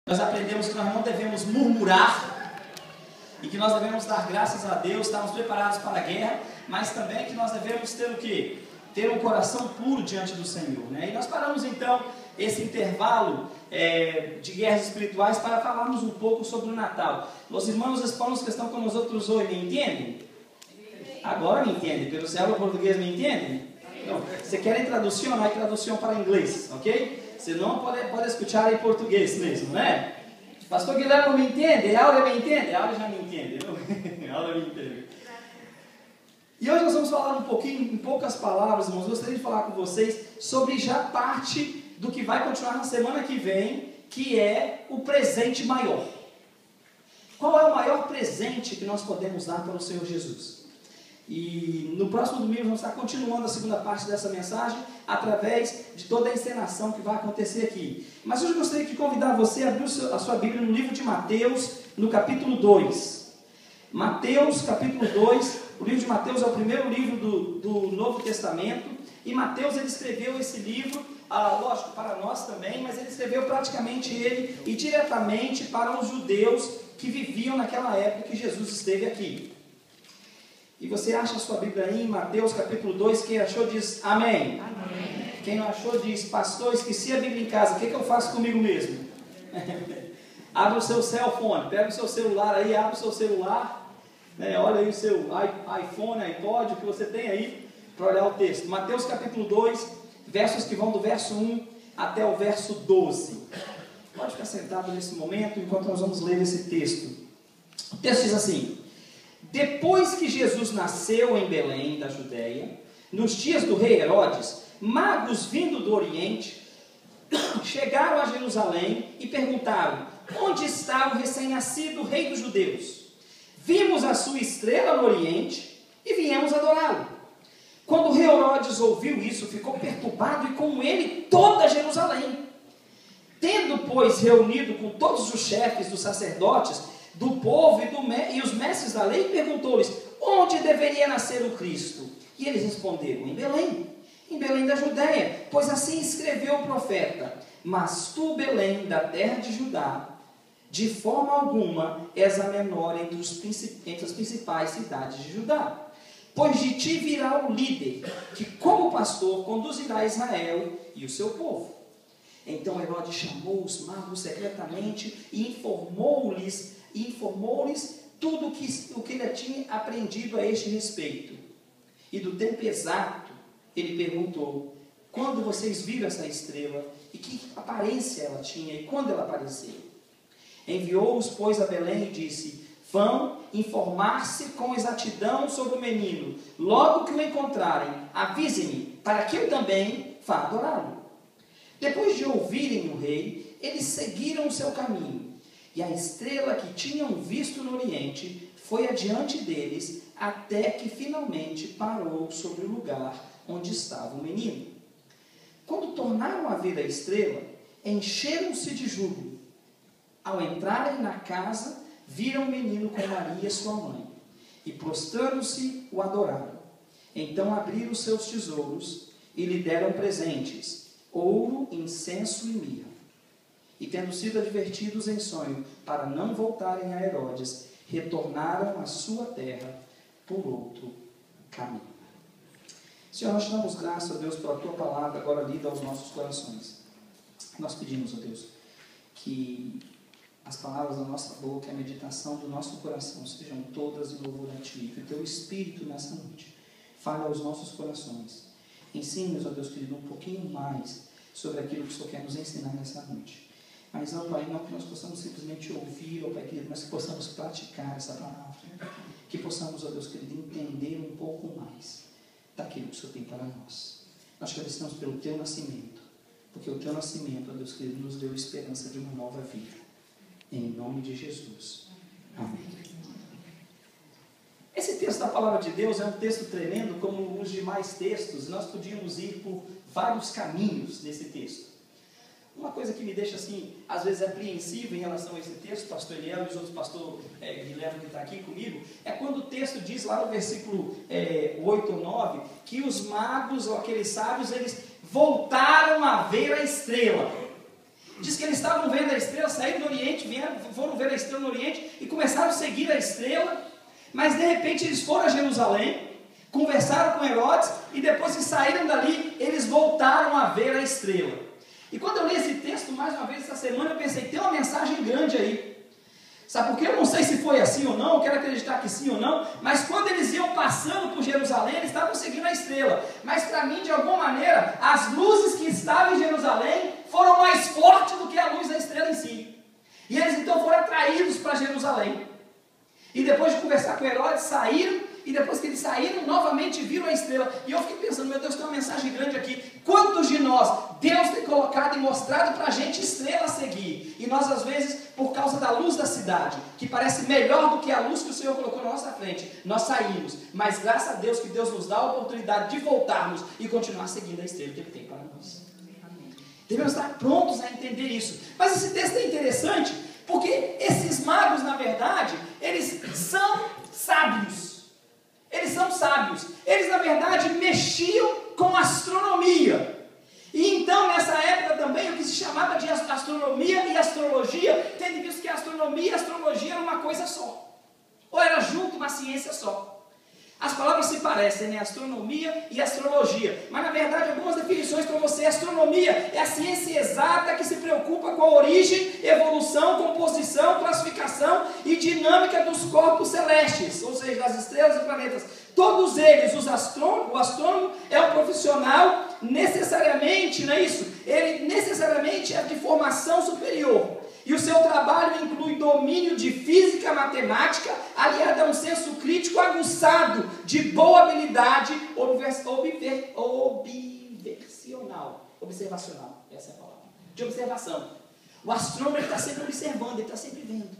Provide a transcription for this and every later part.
Nós aprendemos que nós não devemos murmurar e que nós devemos dar graças a Deus, estarmos preparados para a guerra, mas também que nós devemos ter o quê? Ter um coração puro diante do Senhor, né? E nós paramos então esse intervalo de guerras espirituais para falarmos um pouco sobre o Natal. Os irmãos hispanos que estão com nós outros hoje me entendem? Agora me entendem, pelo se habla português me entendem? Não. Se querem tradução, hay tradução para inglês, ok? Se não, pode escutar em português mesmo, né? Pastor Guilherme me entende? Aula me entende? Aula já me entende, não? Aula me entende. E hoje nós vamos falar um pouquinho, em poucas palavras, irmãos, gostaria de falar com vocês sobre já parte do que vai continuar na semana que vem, que é o presente maior. Qual é o maior presente que nós podemos dar para o Senhor Jesus? E no próximo domingo vamos estar continuando a segunda parte dessa mensagem, através de toda a encenação que vai acontecer aqui. Mas hoje eu gostaria de convidar você a abrir a sua Bíblia no livro de Mateus, no capítulo 2. Mateus, capítulo 2, o livro de Mateus é o primeiro livro do Novo Testamento, e Mateus ele escreveu esse livro, lógico, para nós também, mas ele escreveu praticamente ele e diretamente para os judeus que viviam naquela época que Jesus esteve aqui. E você acha a sua Bíblia aí em Mateus capítulo 2, quem achou diz amém. Amém. Quem não achou diz, pastor, esqueci a Bíblia em casa, o que eu faço comigo mesmo? Abre o seu cellphone, pega o seu celular aí, abre o seu celular, né, olha aí o seu iPhone, iPod, o que você tem aí, para olhar o texto. Mateus capítulo 2, versos que vão do verso 1 até o verso 12. Pode ficar sentado nesse momento, enquanto nós vamos ler esse texto. O texto diz assim: depois que Jesus nasceu em Belém, da Judéia, nos dias do rei Herodes, magos vindo do Oriente chegaram a Jerusalém e perguntaram: onde está o recém-nascido rei dos judeus? Vimos a sua estrela no Oriente e viemos adorá-lo. Quando o rei Herodes ouviu isso, ficou perturbado e com ele toda Jerusalém. Tendo, pois, reunido com todos os chefes dos sacerdotes, do povo e os mestres da lei, perguntou-lhes: onde deveria nascer o Cristo? E eles responderam: em Belém da Judéia, pois assim escreveu o profeta: mas tu, Belém, da terra de Judá, de forma alguma és a menor entre as principais cidades de Judá, pois de ti virá o líder, que como pastor conduzirá Israel e o seu povo. Então Herodes chamou os magos secretamente e informou-lhes tudo o que ele tinha aprendido a este respeito. E do tempo exato, ele perguntou: quando vocês viram essa estrela? E que aparência ela tinha? E quando ela apareceu? Enviou-os, pois, a Belém e disse: vão informar-se com exatidão sobre o menino. Logo que o encontrarem, avise-me, para que eu também vá adorá-lo. Depois de ouvirem o rei, eles seguiram o seu caminho. E a estrela que tinham visto no Oriente foi adiante deles, até que finalmente parou sobre o lugar onde estava o menino. Quando tornaram a ver a estrela, encheram-se de júbilo. Ao entrarem na casa, viram o menino com Maria, sua mãe, e prostrando-se, o adoraram. Então abriram seus tesouros e lhe deram presentes: ouro, incenso e mirra. E tendo sido advertidos em sonho para não voltarem a Herodes, retornaram à sua terra por outro caminho. Senhor, nós te damos graças, ó Deus, pela tua palavra agora lida aos nossos corações. Nós pedimos, ó Deus, que as palavras da nossa boca e a meditação do nosso coração sejam todas em louvor a ti, que o teu Espírito nessa noite fale aos nossos corações. Ensine-nos, ó Deus querido, um pouquinho mais sobre aquilo que o Senhor quer nos ensinar nessa noite. Mas, ó Pai, não que nós possamos simplesmente ouvir, ó Pai querido, mas que possamos praticar essa palavra. Que possamos, ó Deus querido, entender um pouco mais daquilo que o Senhor tem para nós. Nós te agradecemos pelo teu nascimento, porque o teu nascimento, ó Deus querido, nos deu esperança de uma nova vida. Em nome de Jesus. Amém. Esse texto da palavra de Deus é um texto tremendo, como os demais textos. Nós podíamos ir por vários caminhos nesse texto. Uma coisa que me deixa assim, às vezes apreensivo em relação a esse texto, pastor Eliel e os outros pastor Guilherme que está aqui comigo, é quando o texto diz lá no versículo 8 ou 9, que os magos ou aqueles sábios, eles voltaram a ver a estrela. Diz que eles estavam vendo a estrela sair do Oriente a estrela no Oriente e começaram a seguir a estrela, mas de repente eles foram a Jerusalém, conversaram com Herodes e depois que saíram dali, eles voltaram a ver a estrela. E quando eu li esse texto mais uma vez essa semana, eu pensei, tem uma mensagem grande aí. Sabe por quê? Eu não sei se foi assim ou não, eu quero acreditar que sim ou não, mas quando eles iam passando por Jerusalém, eles estavam seguindo a estrela. Mas para mim, de alguma maneira, as luzes que estavam em Jerusalém foram mais fortes do que a luz da estrela em si. E eles então foram atraídos para Jerusalém. E depois de conversar com Herodes, saíram, e depois que eles saíram, novamente viram a estrela. E eu fiquei pensando, meu Deus, tem uma mensagem grande aqui. Quantos de nós, Deus tem colocado e mostrado para a gente estrela a seguir? E nós, às vezes, por causa da luz da cidade, que parece melhor do que a luz que o Senhor colocou na nossa frente, nós saímos. Mas graças a Deus que Deus nos dá a oportunidade de voltarmos e continuar seguindo a estrela que Ele tem para nós. Devemos estar prontos a entender isso. Mas esse texto é interessante, porque esses magos, na verdade, eles são sábios. Eles são sábios. Eles, na verdade, mexiam com astronomia. E então, nessa época também, o que se chamava de astronomia e astrologia, tendo visto que a astronomia e a astrologia eram uma coisa só. Ou era junto uma ciência só. As palavras se parecem, né? Astronomia e astrologia. Mas, na verdade, algumas definições para você. Astronomia é a ciência exata que se preocupa com a origem, evolução, composição, classificação e dinâmica dos corpos celestes, ou seja, das estrelas e planetas. Todos eles, o astrônomo é um profissional necessariamente, não é isso? Ele necessariamente é de formação superior. E o seu trabalho inclui domínio de física, matemática, aliado a um senso crítico aguçado, de boa habilidade observacional, essa é a palavra, de observação. O astrônomo está sempre observando, ele está sempre vendo.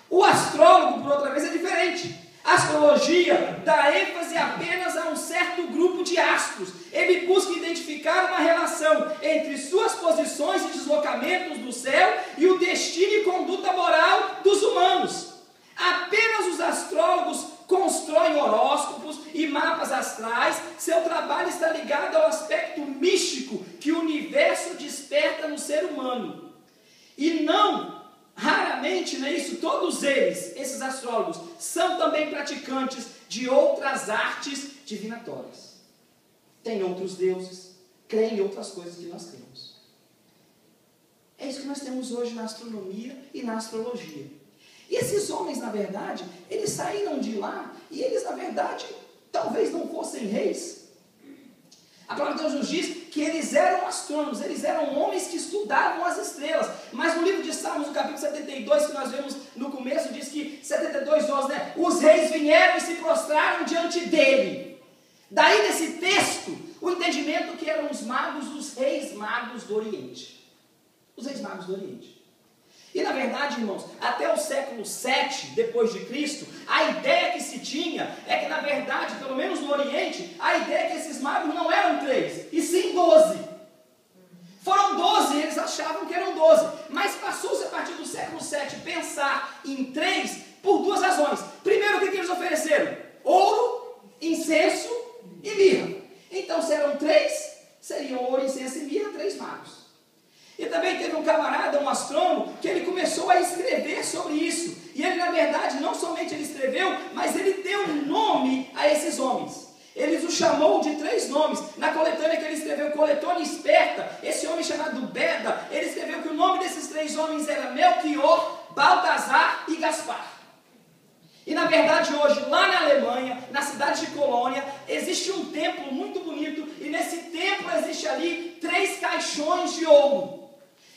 O astrólogo, por outra vez, é diferente. A astrologia dá ênfase apenas a um certo grupo de astros. Ele busca identificar uma relação entre suas posições e deslocamentos do céu e o destino e conduta moral dos humanos. Apenas os astrólogos constroem horóscopos e mapas astrais. Seu trabalho está ligado ao aspecto místico que o universo desperta no ser humano. E não... Raramente, não é isso? Todos eles, esses astrólogos, são também praticantes de outras artes divinatórias. Tem outros deuses, creem em outras coisas que nós cremos. É isso que nós temos hoje na astronomia e na astrologia. E esses homens, na verdade, eles saíram de lá e eles, na verdade, talvez não fossem reis. A palavra de Deus nos diz que eles eram astrônomos, eles eram homens que estudavam as estrelas. Mas no livro de Salmos, no capítulo 72, que nós vemos no começo, diz que 72:11, né? Os reis vieram e se prostraram diante dele. Daí nesse texto, o entendimento que eram os magos, os reis magos do Oriente. Os reis magos do Oriente. E na verdade, irmãos, até o século 7 depois de Cristo, a ideia que se tinha é que na verdade, pelo menos no Oriente, a ideia é que esses magos não eram 3, e sim 12. Foram 12, eles achavam que eram 12, mas passou-se a partir do século 7 pensar em 3 por duas razões. Primeiro, o que eles ofereceram? Ouro, incenso e mirra. Então, se eram 3, seriam ouro, incenso e mirra, 3 magos. E também teve um camarada, um astrônomo, que ele começou a escrever sobre isso. E ele, na verdade, não somente ele escreveu, mas ele deu um nome a esses homens. Ele os chamou de 3 nomes. Na coletânea que ele escreveu, Coletânea Esperta, esse homem chamado Beda, ele escreveu que o nome desses 3 homens era Melquior, Baltazar e Gaspar. E na verdade hoje, lá na Alemanha, na cidade de Colônia, existe um templo muito bonito. E nesse templo existe ali 3 caixões de ouro.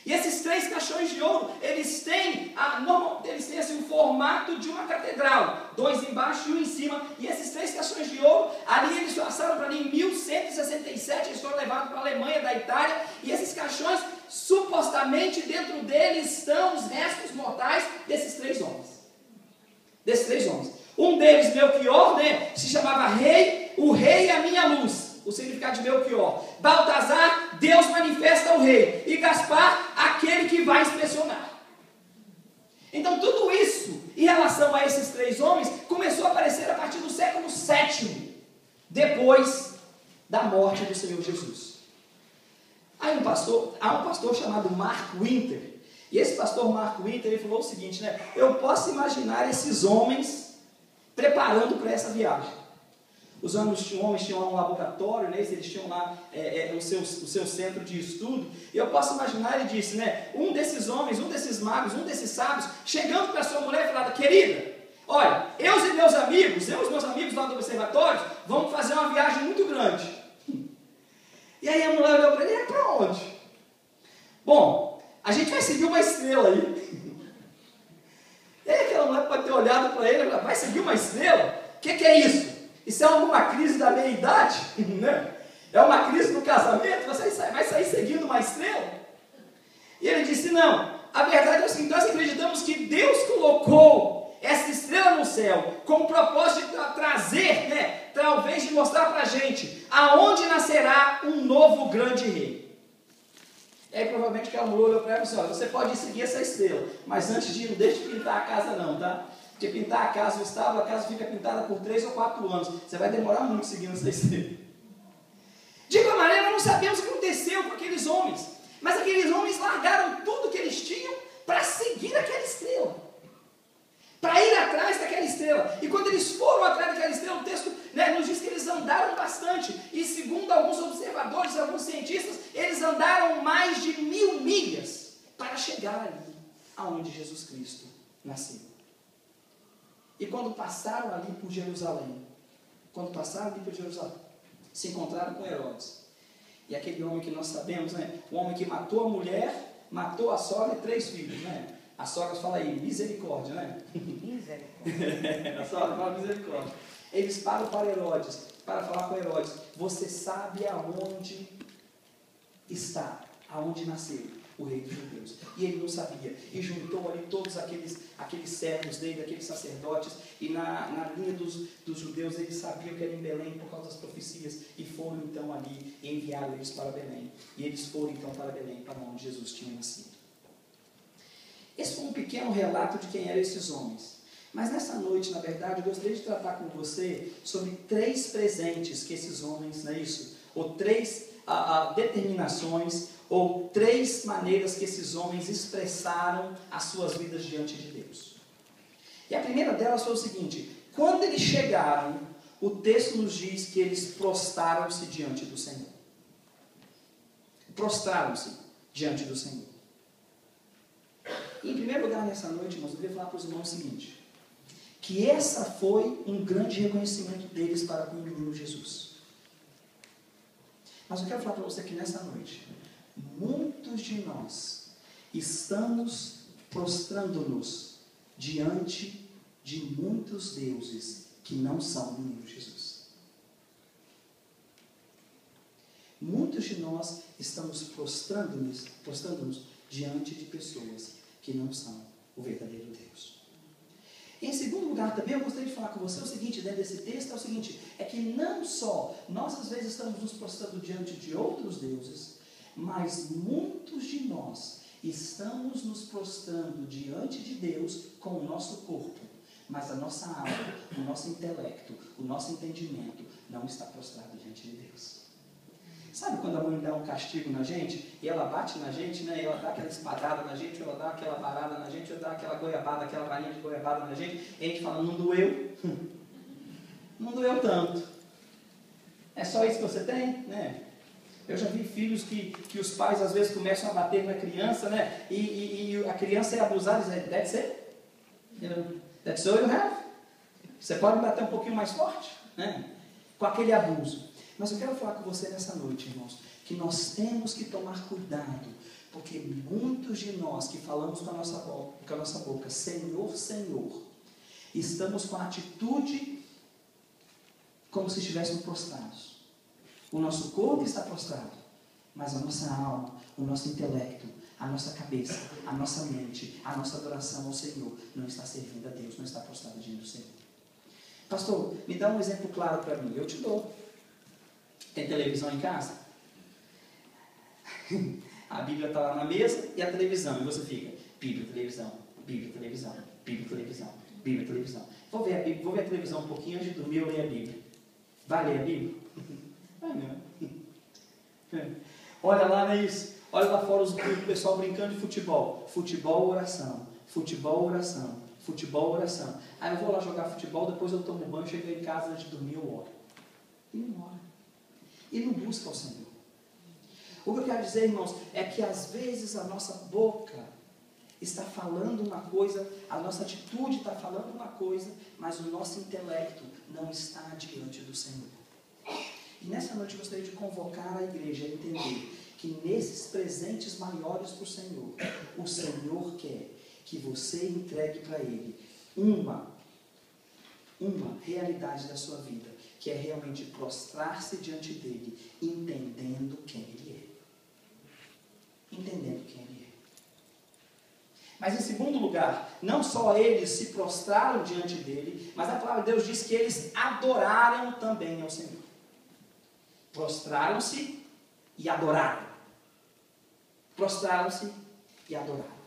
E esses 3 caixões de ouro, eles têm assim, o formato de uma catedral. 2 embaixo e 1 em cima. E esses 3 caixões de ouro, ali eles passaram para ali em 1167, eles foram levados para a Alemanha, da Itália. E esses caixões, supostamente dentro deles estão os restos mortais desses 3 homens. Desses 3 homens. Um deles, Melquior, né, se chamava Rei, o Rei é a minha luz. O significado de Melquior. Baltazar, Deus manifesta o rei. E Gaspar, aquele que vai inspecionar. Então tudo isso, em relação a esses 3 homens, começou a aparecer a partir do século 7, depois da morte do Senhor Jesus. Há um pastor chamado Mark Winter. E esse pastor Mark Winter, ele falou o seguinte, né? Eu posso imaginar esses homens preparando para essa viagem. Os homens tinham lá um laboratório, né? Eles tinham lá o seu centro de estudo. E eu posso imaginar, ele disse, né? Um desses homens, um desses magos, um desses sábios, chegando para sua mulher e falando, querida, olha, eu e meus amigos lá do observatório, vamos fazer uma viagem muito grande. E aí a mulher olhou para ele, para onde? Bom, a gente vai seguir uma estrela aí. E aí aquela mulher pode ter olhado para ele e falado, vai seguir uma estrela? O que é isso? Isso é alguma crise da meia-idade? Né? É uma crise do casamento? Você vai sair seguindo uma estrela? E ele disse, não, a verdade é o seguinte, nós acreditamos que Deus colocou essa estrela no céu com o propósito de trazer, né, talvez de mostrar para a gente aonde nascerá um novo grande rei. E aí provavelmente aquela mulher olhou para ela e disse, olha, você pode seguir essa estrela, mas antes de ir, não deixe de pintar a casa não, tá? Porque pintar a casa, o estábulo, a casa fica pintada por 3 ou 4 anos. Você vai demorar muito seguindo essa estrela. De qualquer maneira, nós não sabemos o que aconteceu com aqueles homens. Mas aqueles homens largaram tudo que eles tinham para seguir aquela estrela. Para ir atrás daquela estrela. E quando eles foram atrás daquela estrela, o texto, né, nos diz que eles andaram bastante. E segundo alguns observadores, alguns cientistas, eles andaram mais de 1000 milhas para chegar ali, aonde Jesus Cristo nasceu. E quando passaram ali por Jerusalém, se encontraram com Herodes. E aquele homem que nós sabemos, né? O homem que matou a mulher, matou a sogra e 3 filhos, né? A sogra fala aí, misericórdia, né? Misericórdia. A sogra fala misericórdia. Eles param para Herodes, para falar com Herodes, você sabe aonde está, aonde nasceu o rei dos judeus. E ele não sabia. E juntou ali todos aqueles servos dele, aqueles sacerdotes, e na linha dos judeus eles sabiam que era em Belém por causa das profecias, e foram então ali e enviaram eles para Belém. E eles foram então para Belém, para onde Jesus tinha nascido. Esse foi um pequeno relato de quem eram esses homens. Mas nessa noite, na verdade, eu gostaria de tratar com você sobre 3 presentes que esses homens, não é isso? Ou 3 determinações, ou 3 maneiras que esses homens expressaram as suas vidas diante de Deus. E a primeira delas foi o seguinte: quando eles chegaram, o texto nos diz que eles prostraram-se diante do Senhor. Prostraram-se diante do Senhor. E, em primeiro lugar, nessa noite, irmãos, eu queria falar para os irmãos o seguinte: que essa foi um grande reconhecimento deles para com o menino Jesus. Mas eu quero falar para você que nessa noite, muitos de nós estamos prostrando-nos diante de muitos deuses que não são o menino Jesus. Muitos de nós estamos prostrando-nos diante de pessoas que não são o verdadeiro Deus. Em segundo lugar também, eu gostaria de falar com você o seguinte, dentro desse texto, é o seguinte, é que não só nós às vezes estamos nos prostrando diante de outros deuses, mas muitos de nós estamos nos prostrando diante de Deus com o nosso corpo, mas a nossa alma, o nosso intelecto, o nosso entendimento não está prostrado diante de Deus. Sabe quando a mãe dá um castigo na gente, e ela bate na gente, né, e ela dá aquela espadada na gente, ou ela dá aquela varada na gente, ou dá aquela goiabada, aquela varinha de goiabada na gente, e a gente fala, não doeu? Não doeu tanto. É só isso que você tem? Né? Eu já vi filhos que os pais às vezes começam a bater na criança, né, e a criança é abusada, e diz, that's it? That's all you have? Você pode bater um pouquinho mais forte, né, com aquele abuso. Mas eu quero falar com você nessa noite, irmãos, que nós temos que tomar cuidado, porque muitos de nós que falamos com a nossa boca, Senhor, Senhor, estamos com a atitude como se estivéssemos prostrados. O nosso corpo está prostrado, mas a nossa alma, o nosso intelecto, a nossa cabeça, a nossa mente, a nossa adoração ao Senhor não está servindo a Deus, não está prostrado diante do Senhor. Pastor, me dá um exemplo claro para mim. Eu te dou. Tem televisão em casa? A Bíblia está lá na mesa e a televisão. E você fica, Bíblia, televisão, Bíblia, televisão, Bíblia, televisão, Bíblia, televisão. Vou ver a Bíblia, vou ver a televisão um pouquinho antes de dormir, eu leio a Bíblia. Vai ler a Bíblia? Vai não. Olha lá, não é isso? Olha lá fora o pessoal brincando de futebol. Futebol, oração. Futebol, oração. Futebol, oração. Aí eu vou lá jogar futebol, depois eu tomo banho, chego em casa antes de dormir, eu oro. E não ora. E não busca o Senhor. O que eu quero dizer, irmãos, é que às vezes a nossa boca está falando uma coisa, a nossa atitude está falando uma coisa, mas o nosso intelecto não está diante do Senhor. E nessa noite eu gostaria de convocar a igreja a entender que nesses presentes maiores para o Senhor quer que você entregue para Ele uma realidade da sua vida, que é realmente prostrar-se diante dEle, entendendo quem Ele é. Entendendo quem Ele é. Mas em segundo lugar, não só eles se prostraram diante dEle, mas a palavra de Deus diz que eles adoraram também ao Senhor. Prostraram-se e adoraram. Prostraram-se e adoraram.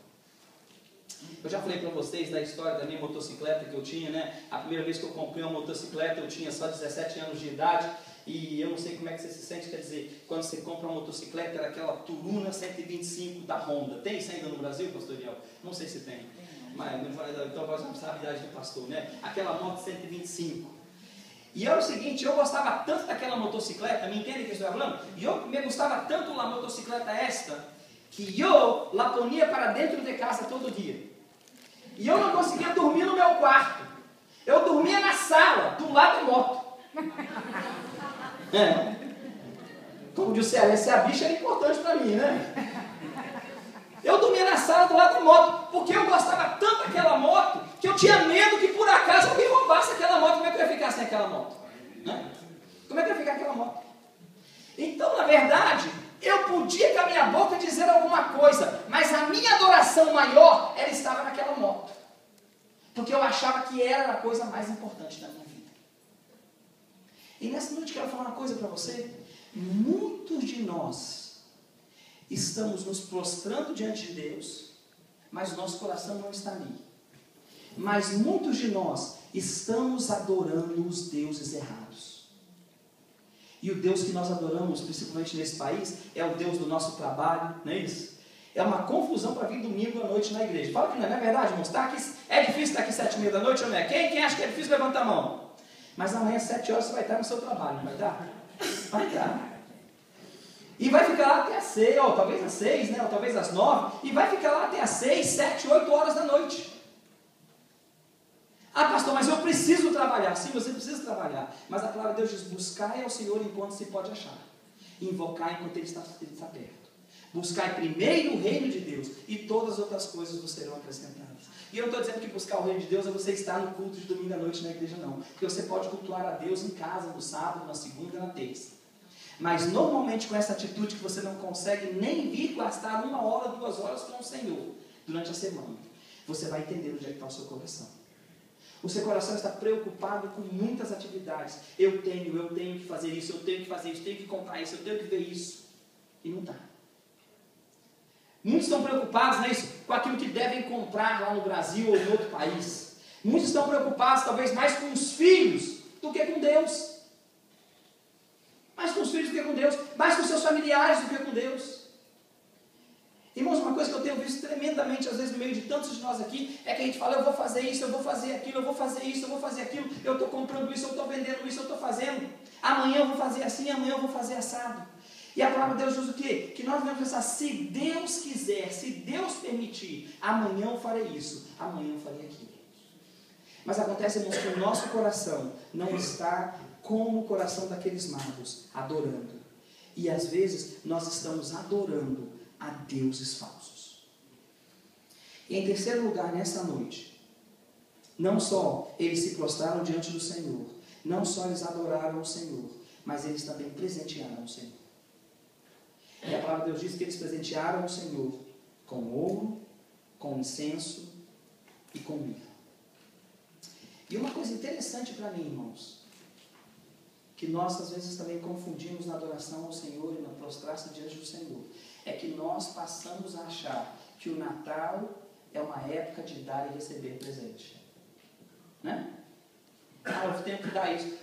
Eu já falei para vocês da história da minha motocicleta que eu tinha, né? A primeira vez que eu comprei uma motocicleta, eu tinha só 17 anos de idade. E eu não sei como é que você se sente, quer dizer, quando você compra uma motocicleta, era aquela Turuna 125 da Honda. Tem isso ainda no Brasil, pastor Ariel? Não sei se tem. Mas, então você não sabe a idade do pastor, né? Aquela moto 125. E era o seguinte, eu gostava tanto daquela motocicleta, me entende o que eu estou falando? E eu me gostava tanto da motocicleta esta, que eu la ponia para dentro de casa todo dia. E eu não conseguia dormir no meu quarto. Eu dormia na sala, do lado da moto. Como disse a bicha era importante para mim, né? Eu dormia na sala do lado da moto, porque eu gostava tanto daquela moto, que eu tinha medo que por acaso alguém roubasse aquela moto. Como é que eu ia ficar sem aquela moto? Né? Como é que eu ia ficar aquela moto? Então, na verdade, eu podia com a minha boca dizer alguma coisa, mas a minha adoração maior, ela estava naquela moto. Porque eu achava que era a coisa mais importante da minha vida. E nessa noite eu quero falar uma coisa para você. Muitos de nós estamos nos prostrando diante de Deus, mas o nosso coração não está ali. Mas muitos de nós estamos adorando os deuses errados. E o Deus que nós adoramos, principalmente nesse país, é o Deus do nosso trabalho, não é isso? É uma confusão para vir domingo à noite na igreja. Fala que não é verdade, irmãos? Tá aqui, é difícil estar aqui 7h30 da noite ou não é? Quem acha que é difícil, levanta a mão. Mas amanhã às 7 horas você vai estar no seu trabalho, não vai estar? Vai estar. E vai ficar lá até às 6, ou talvez às 6, né? Ou talvez às 9. E vai ficar lá até às 6, 7, 8 horas da noite. Ah, pastor, mas eu preciso trabalhar. Sim, você precisa trabalhar. Mas a palavra de Deus diz, buscai ao Senhor enquanto se pode achar. Invocar enquanto Ele está perto. Buscar primeiro o reino de Deus e todas as outras coisas vos serão acrescentadas. E eu não estou dizendo que buscar o reino de Deus é você estar no culto de domingo à noite na igreja, não. Porque você pode cultuar a Deus em casa, no sábado, na segunda e na terça. Mas normalmente com essa atitude que você não consegue nem vir gastar 1 hora, 2 horas com o Senhor durante a semana, você vai entender onde é que está o seu coração. O seu coração está preocupado com muitas atividades. Eu tenho que fazer isso, eu tenho que fazer isso, tenho que comprar isso, eu tenho que ver isso. E não está. Muitos estão preocupados, né, com aquilo que devem comprar lá no Brasil ou em outro país. Muitos estão preocupados talvez mais com os filhos do que com Deus. Mais com os filhos do que com Deus. Mais com seus familiares do que com Deus. Irmãos, uma coisa que eu tenho visto tremendamente, às vezes no meio de tantos de nós aqui, é que a gente fala, eu vou fazer isso, eu vou fazer aquilo, eu vou fazer isso, eu vou fazer aquilo, eu estou comprando isso, eu estou vendendo isso, eu estou fazendo. Amanhã eu vou fazer assim, amanhã eu vou fazer assado. E a palavra de Deus diz o quê? Que nós devemos pensar, se Deus quiser, se Deus permitir, amanhã eu farei isso, amanhã eu farei aquilo. Mas acontece, irmãos, que o nosso coração não está como o coração daqueles magos, adorando. E às vezes nós estamos adorando a deuses falsos. E em terceiro lugar, nessa noite, não só eles se prostraram diante do Senhor, não só eles adoraram o Senhor, mas eles também presentearam o Senhor. E a palavra de Deus diz que eles presentearam o Senhor com ouro, com incenso e com mirra. E uma coisa interessante para mim, irmãos, que nós às vezes também confundimos na adoração ao Senhor e na prostrar-se diante do Senhor, é que nós passamos a achar que o Natal é uma época de dar e receber presente. Né? Ah, eu tenho que dar isso.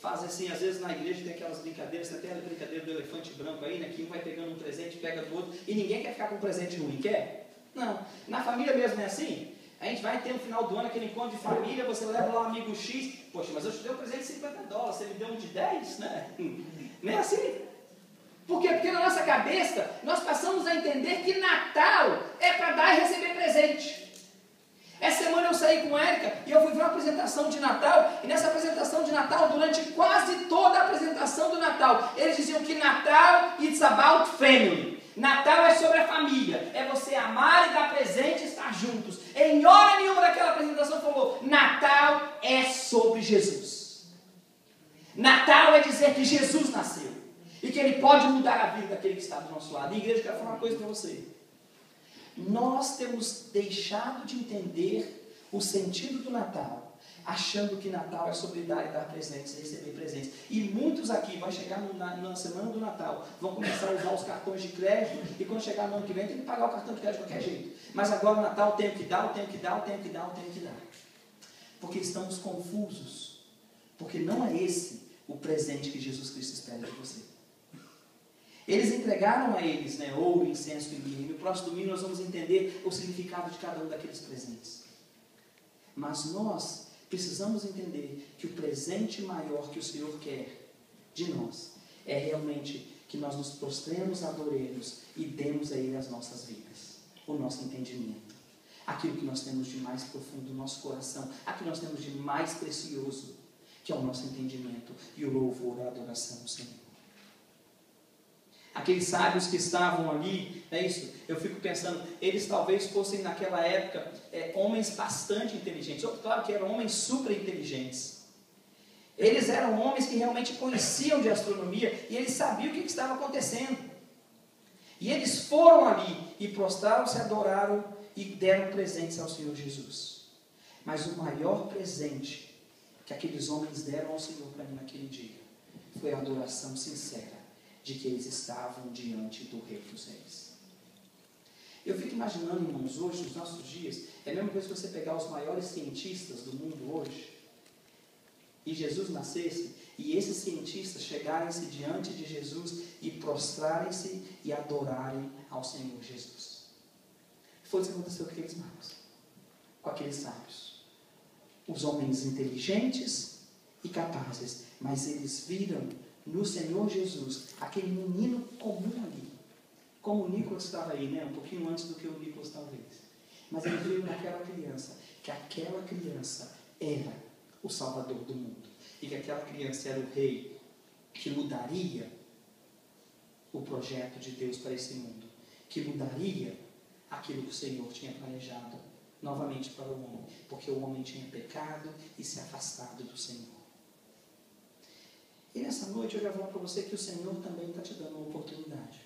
faz assim, às vezes na igreja tem aquelas brincadeiras, tem até a brincadeira do elefante branco aí, né? Que um vai pegando um presente, pega do outro, e ninguém quer ficar com um presente ruim, quer? Não. Na família mesmo não é assim? A gente vai ter no final do ano aquele encontro de família, você leva lá um amigo X, poxa, mas eu te dei um presente de $50, você me deu um de 10, né? Não é assim? Por quê? Porque na nossa cabeça, nós passamos a entender que Natal é para dar e receber presente. Essa semana eu saí com a Érica e eu fui ver uma apresentação de Natal, e nessa apresentação de Natal, durante quase toda a apresentação do Natal, eles diziam que Natal, it's about family. Natal é sobre a família, é você amar e dar presente e estar juntos. Em hora nenhuma daquela apresentação falou, Natal é sobre Jesus. Natal é dizer que Jesus nasceu e que Ele pode mudar a vida daquele que está do nosso lado. E igreja, eu quero falar uma coisa para você. Nós temos deixado de entender o sentido do Natal, achando que Natal é sobre dar e dar presentes, receber presentes. E muitos aqui vão chegar na semana do Natal, vão começar a usar os cartões de crédito, e quando chegar no ano que vem tem que pagar o cartão de crédito de qualquer jeito. Mas agora no Natal eu tenho que dar, eu tenho que dar, eu tenho que dar, eu tenho que dar. Porque estamos confusos. Porque não é esse o presente que Jesus Cristo espera de você. Eles entregaram a eles, né, ouro, incenso e mirra. E no próximo domingo nós vamos entender o significado de cada um daqueles presentes. Mas nós precisamos entender que o presente maior que o Senhor quer de nós é realmente que nós nos prostremos, adoremos e demos a Ele as nossas vidas, o nosso entendimento, aquilo que nós temos de mais profundo no nosso coração, aquilo que nós temos de mais precioso, que é o nosso entendimento e o louvor, a adoração ao Senhor. Aqueles sábios que estavam ali, é isso, eu fico pensando, eles talvez fossem naquela época homens bastante inteligentes, claro que eram homens super inteligentes. Eles eram homens que realmente conheciam de astronomia e eles sabiam o que estava acontecendo. E eles foram ali e prostraram-se, adoraram e deram presentes ao Senhor Jesus. Mas o maior presente que aqueles homens deram ao Senhor para mim naquele dia foi a adoração sincera de que eles estavam diante do Rei dos Reis. Eu fico imaginando, irmãos, hoje, nos nossos dias, é a mesma coisa que você pegar os maiores cientistas do mundo hoje, e Jesus nascesse, e esses cientistas chegarem-se diante de Jesus e prostrarem-se e adorarem ao Senhor Jesus. Foi isso que aconteceu com aqueles magos, com aqueles sábios. Os homens inteligentes e capazes, mas eles viram no Senhor Jesus, aquele menino comum ali, como o Nicolas estava aí, né? Um pouquinho antes do que o Nicolas talvez, mas ele viu naquela criança, que aquela criança era o Salvador do mundo, e que aquela criança era o rei que mudaria o projeto de Deus para esse mundo, que mudaria aquilo que o Senhor tinha planejado novamente para o homem, porque o homem tinha pecado e se afastado do Senhor. E nessa noite eu já vou falar para você que o Senhor também está te dando uma oportunidade.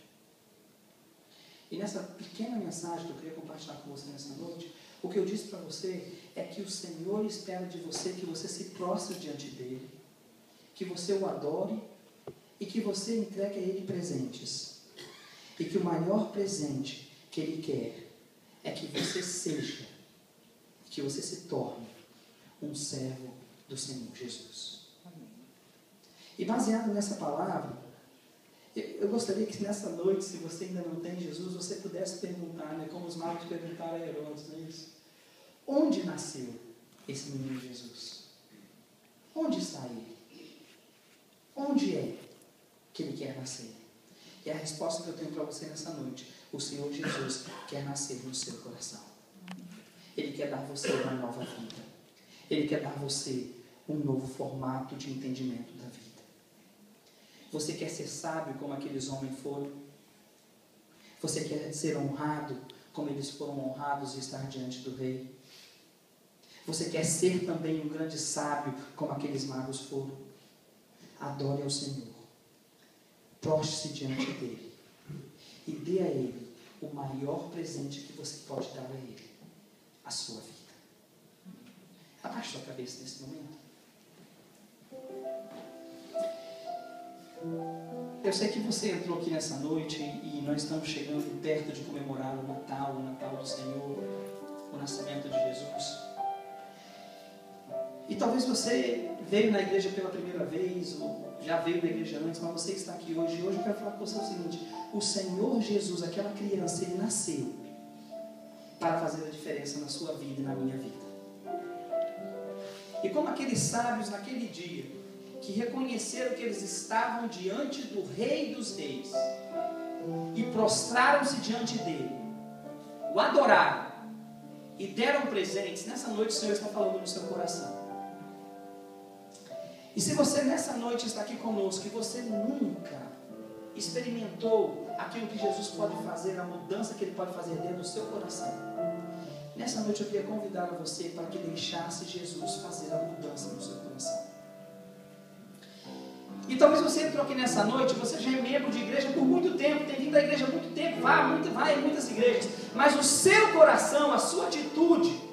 E nessa pequena mensagem que eu queria compartilhar com você nessa noite, o que eu disse para você é que o Senhor espera de você que você se prostre diante dEle, que você o adore e que você entregue a Ele presentes. E que o maior presente que Ele quer é que você seja, que você se torne um servo do Senhor Jesus. E baseado nessa palavra, eu gostaria que nessa noite, se você ainda não tem Jesus, você pudesse perguntar, né, como os magos perguntaram a Herodes, não é isso? Onde nasceu esse menino Jesus? Onde está ele? Onde é que ele quer nascer? E a resposta que eu tenho para você nessa noite, o Senhor Jesus quer nascer no seu coração. Ele quer dar você uma nova vida. Ele quer dar você um novo formato de entendimento da vida. Você quer ser sábio como aqueles homens foram? Você quer ser honrado como eles foram honrados e estar diante do rei? Você quer ser também um grande sábio como aqueles magos foram? Adore ao Senhor. Prostre-se diante dele. E dê a ele o maior presente que você pode dar a ele. A sua vida. Abaixe sua cabeça nesse momento. Eu sei que você entrou aqui nessa noite e nós estamos chegando perto de comemorar o Natal do Senhor, o nascimento de Jesus. E talvez você veio na igreja pela primeira vez, ou já veio na igreja antes, mas você está aqui hoje. E hoje eu quero falar com você o seguinte: o Senhor Jesus, aquela criança, Ele nasceu para fazer a diferença na sua vida e na minha vida. E como aqueles sábios naquele dia, que reconheceram que eles estavam diante do Rei dos Reis, e prostraram-se diante dele, o adoraram, e deram presentes, nessa noite o Senhor está falando no seu coração. E se você nessa noite está aqui conosco, e você nunca experimentou aquilo que Jesus pode fazer, a mudança que Ele pode fazer dentro do seu coração, nessa noite eu queria convidar a você para que deixasse Jesus fazer a mudança no seu coração. E talvez você entrou aqui nessa noite, você já é membro de igreja por muito tempo, tem vindo à igreja há muito tempo, vai em muitas igrejas, mas o seu coração, a sua atitude,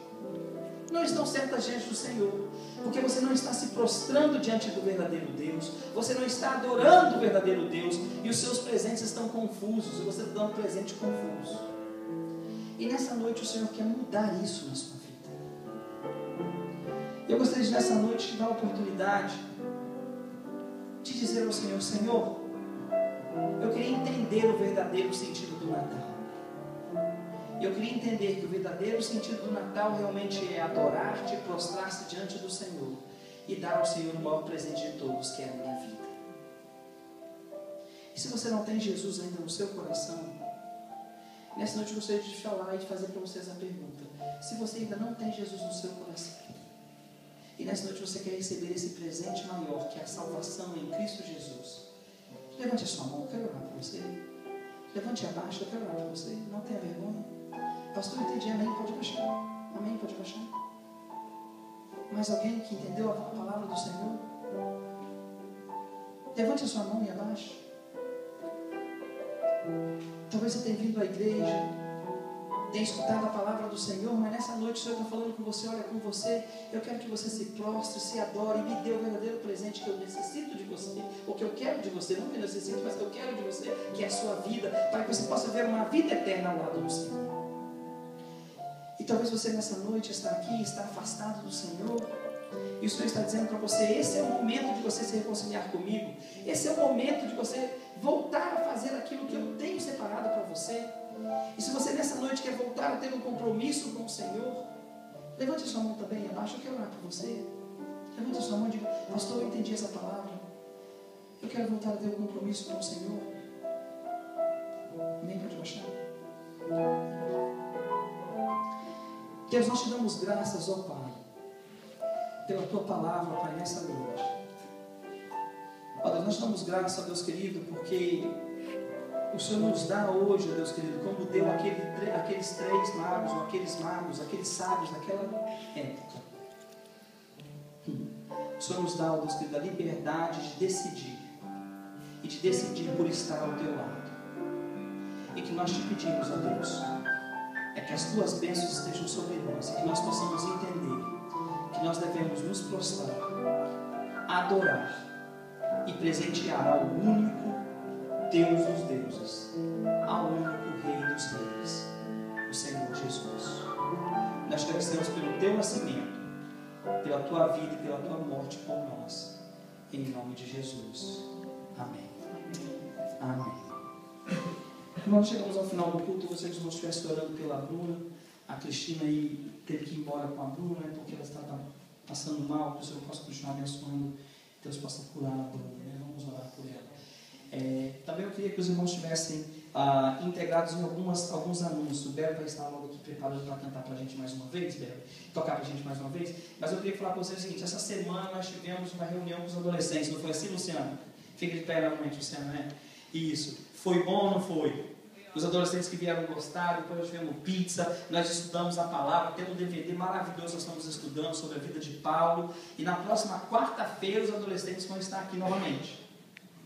não estão certas diante do Senhor, porque você não está se prostrando diante do verdadeiro Deus, você não está adorando o verdadeiro Deus, e os seus presentes estão confusos, e você está dando um presente confuso. E nessa noite o Senhor quer mudar isso na sua vida. Eu gostaria de nessa noite te dar a oportunidade de dizer ao Senhor: Senhor, eu queria entender o verdadeiro sentido do Natal. Eu queria entender que o verdadeiro sentido do Natal realmente é adorar-te, prostrar-se diante do Senhor e dar ao Senhor o maior presente de todos, que é a minha vida. E se você não tem Jesus ainda no seu coração, nessa noite eu gostaria de te falar e de fazer para vocês a pergunta: se você ainda não tem Jesus no seu coração, e nessa noite você quer receber esse presente maior, que é a salvação em Cristo Jesus, levante a sua mão, eu quero orar por você. Levante abaixo, eu quero orar por você. Não tenha vergonha. Pastor, eu entendi, amém, pode baixar. Amém, pode baixar. Mais alguém que entendeu a palavra do Senhor? Levante a sua mão e abaixe. Talvez você tenha vindo à igreja, tenha escutado a palavra do Senhor, mas nessa noite o Senhor está falando com você: olha, com você, eu quero que você se prostre, se adore e me dê o verdadeiro presente que eu necessito de você, ou que eu quero de você, não que eu necessito, mas que eu quero de você, que é a sua vida, para que você possa ver uma vida eterna ao lado do Senhor. E talvez você nessa noite está aqui, está afastado do Senhor, e o Senhor está dizendo para você: esse é o momento de você se reconciliar comigo, esse é o momento de você voltar a fazer aquilo que eu tenho separado para você. E se você nessa noite quer voltar a ter um compromisso com o Senhor, levante a sua mão também abaixo, eu quero orar por você. Levante a sua mão e diga: pastor, eu entendi essa palavra, eu quero voltar a ter um compromisso com o Senhor. Amém? Pode baixar. Deus, nós te damos graças, ó Pai, pela Tua palavra, Pai, nessa noite. Ó Deus, nós te damos graças, ó Deus querido, porque o Senhor nos dá hoje, ó Deus querido, como deu aqueles três magos, ou aqueles magos, aqueles sábios daquela época. O Senhor nos dá, ó Deus querido, a liberdade de decidir, e de decidir por estar ao Teu lado. E que nós te pedimos, ó Deus, é que as Tuas bênçãos estejam sobre nós, e que nós possamos entender que nós devemos nos prostrar, adorar e presentear ao único Deus dos deuses, ao único Rei dos reis, o Senhor Jesus. Nós te agradecemos pelo Teu nascimento, pela Tua vida e pela Tua morte por nós, em nome de Jesus. Amém. Amém. Nós chegamos ao final do culto. Você que não estivesse orando pela Bruna, a Cristina aí teve que ir embora com a Bruna, né, porque ela estava passando mal, que o Senhor possa continuar abençoando, Deus possa curar a Bruna, né? Vamos orar por ela. Também eu queria que os irmãos estivessem integrados em alguns anúncios. O Belo vai estar logo aqui preparando para cantar para a gente mais uma vez, Belo, tocar para a gente mais uma vez. Mas eu queria falar para vocês o seguinte: essa semana nós tivemos uma reunião com os adolescentes, não foi assim, Luciano? Fica de pé novamente, Luciano, né? Isso. Foi bom ou não foi? Os adolescentes que vieram gostar, depois nós tivemos pizza, nós estudamos a palavra, temos um DVD maravilhoso, nós estamos estudando sobre a vida de Paulo, e na próxima quarta-feira os adolescentes vão estar aqui novamente.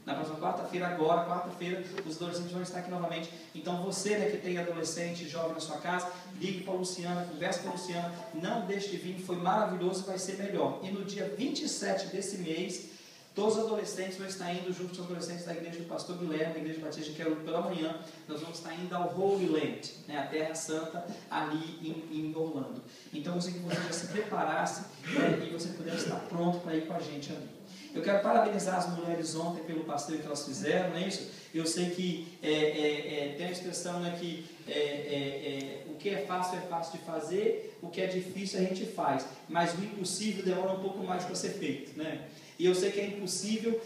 Na próxima quarta-feira, agora, quarta-feira, os adolescentes vão estar aqui novamente. Então você, né, que tem adolescente, jovem na sua casa, ligue para a Luciana, converse com a Luciana, não deixe de vir, foi maravilhoso, vai ser melhor. E no dia 27 desse mês, todos os adolescentes vão estar indo junto com os adolescentes da igreja do pastor Guilherme, da igreja batista de Quero pela manhã. Nós vamos estar indo ao Holy Land, né, a Terra Santa, ali em Orlando. Então eu sei que você já se preparasse, né, e você puder estar pronto para ir com a gente ali. Eu quero parabenizar as mulheres ontem pelo passeio que elas fizeram, não é isso? Eu sei que tem a expressão, né, que o que é fácil de fazer, o que é difícil a gente faz, mas o impossível demora um pouco mais para ser feito, né? E eu sei que é impossível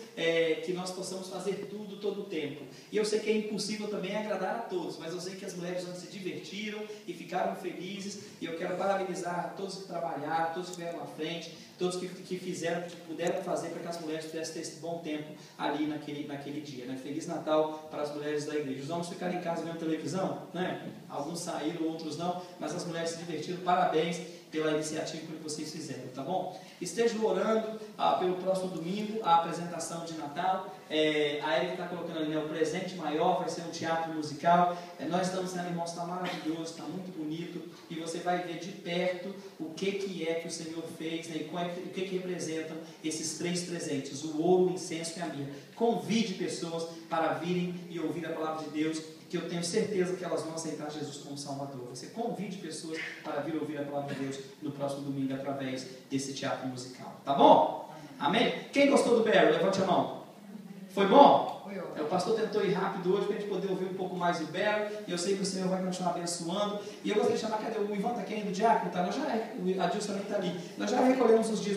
que nós possamos fazer tudo todo o tempo. E eu sei que é impossível também agradar a todos, mas eu sei que as mulheres ontem se divertiram e ficaram felizes. E eu quero parabenizar todos que trabalharam, todos que vieram à frente, todos que fizeram, que puderam fazer para que as mulheres pudessem ter esse bom tempo ali naquele dia, né? Feliz Natal para as mulheres da igreja. Os homens ficaram em casa vendo televisão, né? Alguns saíram, outros não, mas as mulheres se divertiram. Parabéns pela iniciativa que vocês fizeram, tá bom? Estejam orando pelo próximo domingo, a apresentação de Natal. A Erika está colocando ali, né, o presente maior, vai ser um teatro musical. Nós estamos sendo, irmãos, está maravilhoso, está muito bonito, e você vai ver de perto o que é que o Senhor fez, né, e o que representam esses 3 presentes, o ouro, o incenso e a mirra. Convide pessoas para virem e ouvir a palavra de Deus, que eu tenho certeza que elas vão aceitar Jesus como Salvador. Você convide pessoas para vir ouvir a palavra de Deus no próximo domingo através desse teatro musical. Tá bom? Amém? Quem gostou do Barry? Levante a mão. Foi bom? Foi ótimo. O pastor tentou ir rápido hoje para a gente poder ouvir um pouco mais do Barry. E eu sei que o Senhor vai continuar abençoando. E eu gostaria de chamar, cadê o Ivan? Está aqui ainda, o diácono? Tá? A Dilson também está ali. Nós já recolhemos os dias.